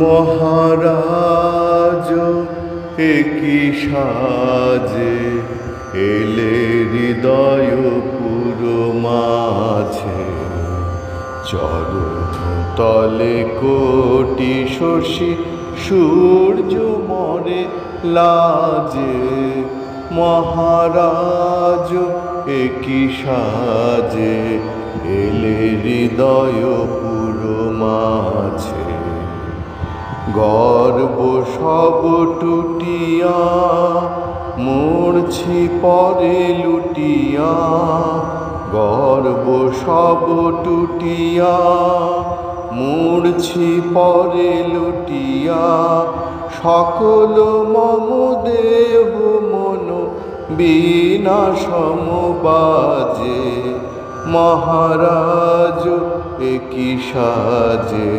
মহারাজ একই সাজে এলে হৃদয় পুরো মাঝে, চরণ তলে কোটি শশী সূর্য মরে লাজে। মহারাজ একই সাজে এলে হৃদয় পুরো মাঝে, গর্ব সব টুটিয়া মূর্ছি পরে লুটিয়া। গর্ব সব টুটিয়া মূর্ছি পরে লুটিয়া। সকল মম দেহ মন বীণা সমবাজে, মহারাজ একই সাজে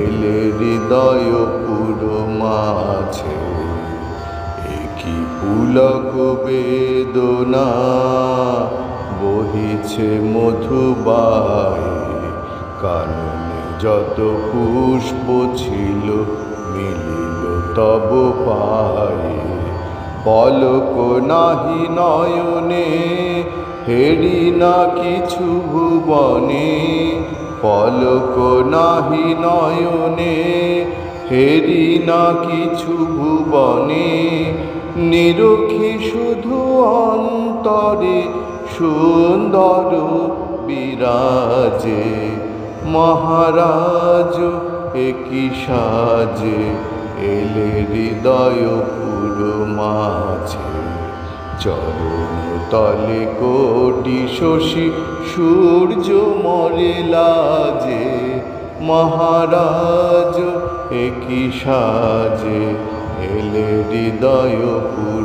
এলে হৃদয় পুরো মাঝে। একই পুলক বেদনা বহিছে মধুবায়ে, কাননে যত পুষ্প ছিল মিলিল তব পায়ে। পলক নাহি নয়নে হেরি না কিছু ভুবনে, পলক নাহি নয়নে হেরি না কিছু ভুবনে। নিরখি শুধু অন্তরে সুন্দর বিরাজে, মহারাজ একই সাজে এলে হৃদয় পুরো মাঝে। চরণ তলে কোটি শশী সূর্য মরে লাজে, মহারাজ একই সাজে এলে হৃদয় পুরো